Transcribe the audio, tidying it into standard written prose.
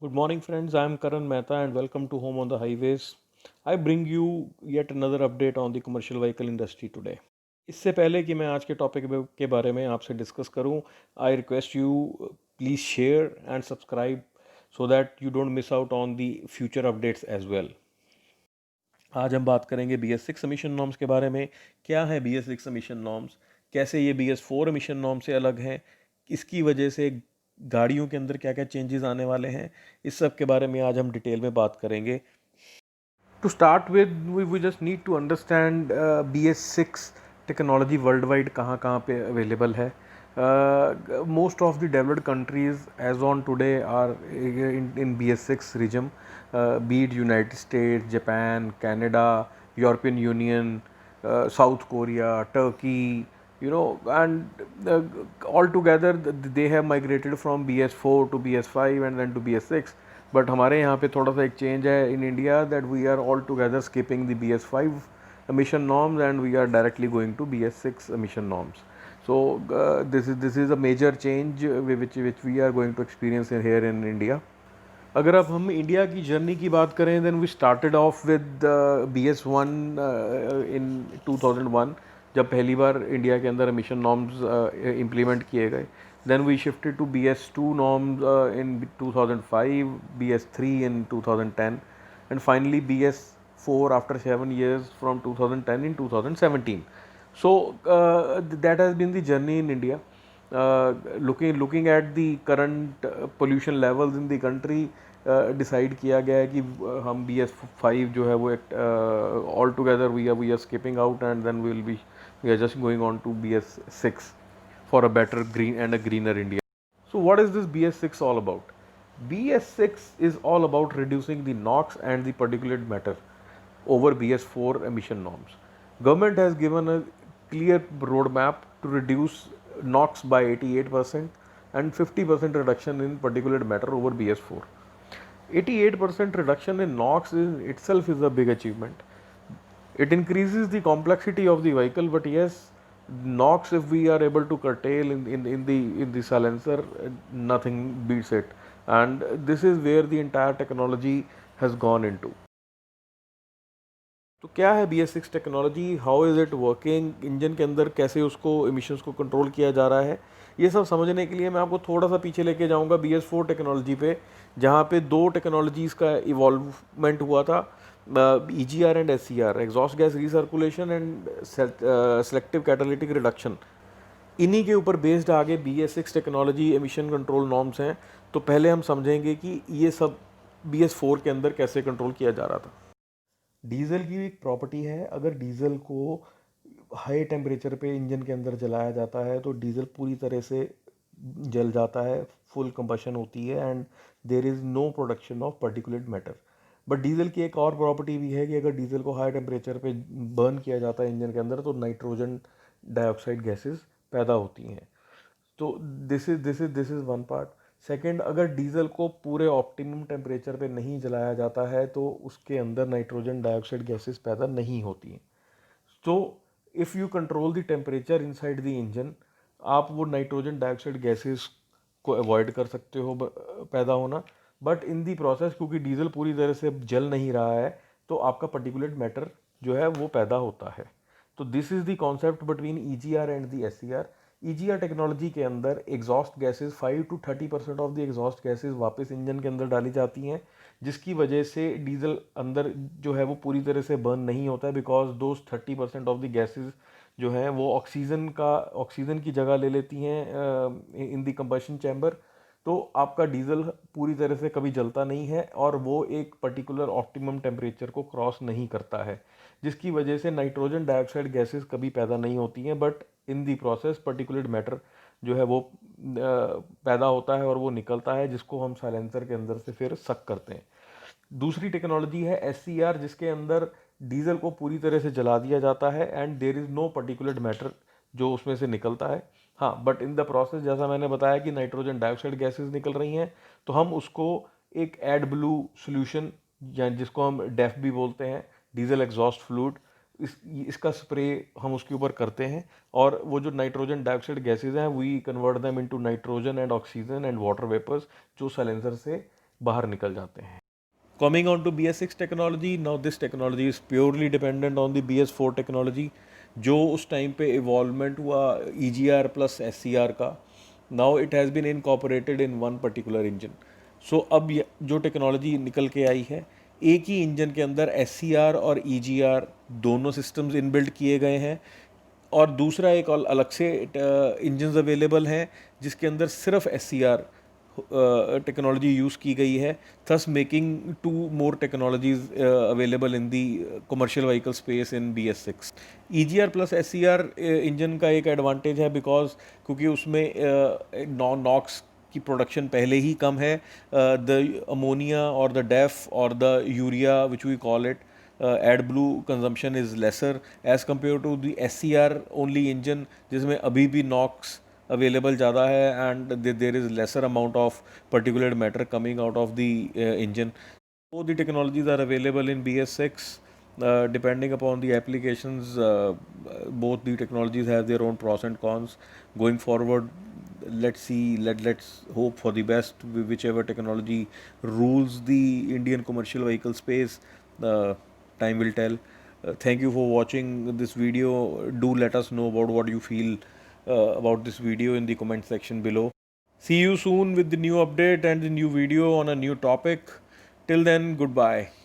Good morning, friends. I am Karan Mehta and welcome to Home on the Highways. I bring you yet another update on the commercial vehicle industry today. इससे पहले कि मैं आज के topic के बारे में आपसे डिस्कस करूं, I request you please share and subscribe so that you don't miss out on the future updates as well. आज हम बात करेंगे BS6 एमिशन नॉर्म्स के बारे में। क्या है BS6 एमिशन नॉर्म्स, कैसे ये BS4 एमिशन नॉर्म से अलग हैं, इसकी वजह से गाड़ियों के अंदर क्या क्या चेंजेस आने वाले हैं, इस सब के बारे में आज हम डिटेल में बात करेंगे। To start with we just need to understand BS6 technology world wide कहाँ कहाँ पे अवेलेबल है। Most of the developed countries as on today are in BS6 region, be it United States, Japan, Canada, European Union, South Korea, Turkey, and altogether they have migrated from BS4 to BS5 and then to BS6. But हमारे यहाँ पे थोड़ा सा एक change है in India that we are all together skipping the BS5 emission norms and we are directly going to BS6 emission norms. So this is a major change which we are going to experience here in India. अगर अब हम India की journey की बात करें then we started off with BS1 in 2001, जब पहली बार India के अंदर एमिशन नॉर्म्स इम्प्लीमेंट किए गए. Then we shifted to BS2 norms in 2005, BS3 in 2010 and finally BS4 after 7 years from 2010 in 2017. So that has been the journey in India. Looking at the current pollution levels in the country, decide किया गया है कि हम BS5 जो है वो all together we are skipping out and then we are just going on to BS6 for a better green and a greener India. So what is this BS6 all about? BS6 is all about reducing the NOx and the particulate matter over BS4 emission norms. Government has given a clear roadmap to reduce NOx by 88% and 50% reduction in particulate matter over BS4. 88% reduction in NOx in itself is a big achievement. It increases the complexity of the vehicle, but yes, NOx, if we are able to curtail in the silencer, nothing beats it. And this is where the entire technology has gone into. तो क्या है BS6 technology, how is it working, engine के अंदर कैसे उसको emissions को control किया जा रहा है, ये सब समझने के लिए मैं आपको थोड़ा सा पीछे लेके जाऊंगा BS4 टेक्नोलॉजी पे, जहाँ पे दो टेक्नोलॉजीज़ का इवॉल्वमेंट हुआ था, EGR and SCR, exhaust gas recirculation and selective catalytic reduction. इन्हीं के ऊपर बेस्ड आगे BS6 technology emission control norms हैं. तो पहले हम समझेंगे कि ये सब BS4 के अंदर कैसे कंट्रोल किया जा रहा था. डीजल की एक प्रॉपर्टी है, अगर डीजल को हाई टेम्परेचर पे इंजन के अंदर जलाया जाता है तो डीजल पूरी तरह से जल जाता है, फुल कंबशन होती है and there is no production of particulate matter. But diesel की एक और प्रॉपर्टी भी है कि अगर डीजल को हाई टेम्परेचर पे बर्न किया जाता है इंजन के अंदर तो नाइट्रोजन डाइऑक्साइड गैसेस पैदा होती हैं. तो this is one part. Second, अगर डीजल को पूरे ऑप्टिमम टेम्परेचर पे नहीं जलाया जाता है तो उसके अंदर नाइट्रोजन डाइऑक्साइड गैसेस पैदा नहीं होती हैं. तो if you control the temperature inside the engine, आप वो नाइट्रोजन डाइऑक्साइड गैसेस को अवॉइड कर सकते हो पैदा होना. बट इन दी प्रोसेस, क्योंकि डीजल पूरी तरह से जल नहीं रहा है, तो आपका पर्टिकुलेट मैटर जो है वो पैदा होता है. तो this is the concept between EGR and the SCR. EGR technology के अंदर exhaust gases 5 to 30% of the exhaust gases वापस इंजन के अंदर डाली जाती हैं, जिसकी वजह से डीजल अंदर जो है वो पूरी तरह से बर्न नहीं होता है, because those 30% of the gases जो हैं वो ऑक्सीजन की जगह ले लेती हैं इन द कंबशन चैम्बर. तो आपका डीजल पूरी तरह से कभी जलता नहीं है और वो एक पर्टिकुलर ऑप्टिमम टेम्परेचर को क्रॉस नहीं करता है, जिसकी वजह से नाइट्रोजन डाइऑक्साइड गैसेस कभी पैदा नहीं होती हैं. But in the process particulate matter जो है वो पैदा होता है और वो निकलता है, जिसको हम साइलेंसर के अंदर से फिर सक करते हैं. दूसरी टेक्नोलॉजी है SCR, जिसके अंदर डीजल को पूरी तरह से जला दिया जाता है and there is no particulate matter जो उसमें से निकलता है. हाँ, बट इन द प्रोसेस जैसा मैंने बताया कि नाइट्रोजन डाइऑक्साइड गैसेस निकल रही हैं, तो हम उसको एक एड ब्लू सोल्यूशन, या जिसको हम डेफ भी बोलते हैं, डीजल एग्जॉस्ट फ्लूइड, इसका स्प्रे हम उसके ऊपर करते हैं और वो जो नाइट्रोजन डाइऑक्साइड गैसेज हैं we convert them into nitrogen and oxygen and water vapours, जो साइलेंसर से बाहर निकल जाते हैं। Coming on to BS6 technology, now this technology is purely dependent on the BS4 technology, जो उस टाइम पे इवॉल्वमेंट हुआ EGR प्लस SCR का. Now it has been incorporated in one particular engine. So अब जो टेक्नोलॉजी निकल के आई है, एक ही इंजन के अंदर SCR और EGR दोनों सिस्टम्स इनबिल्ट किए गए हैं, और दूसरा एक और अलग से इंजन्स अवेलेबल हैं जिसके अंदर सिर्फ SCR टेक्नोलॉजी यूज़ की गई है, thus making two more technologies available in the commercial vehicle space in BS6. EGR plus SCR engine का एक एडवांटेज है बिकॉज क्योंकि उसमें नॉक्स की प्रोडक्शन पहले ही कम है, द अमोनिया और द डेफ और the urea which we call it AdBlue consumption is lesser as compared to the SCR only engine जिसमें अभी भी NOx available ज़्यादा है and there is lesser amount of particulate matter coming out of the engine. Both the technologies are available in BS6. Depending upon the applications, both the technologies have their own pros and cons. Going forward, let's see, let's hope for the best. Whichever technology rules the Indian commercial vehicle space, time will tell. Thank you for watching this video. Do let us know about what you feel about this video in the comment section below. See you soon with the new update and the new video on a new topic. Till then, goodbye.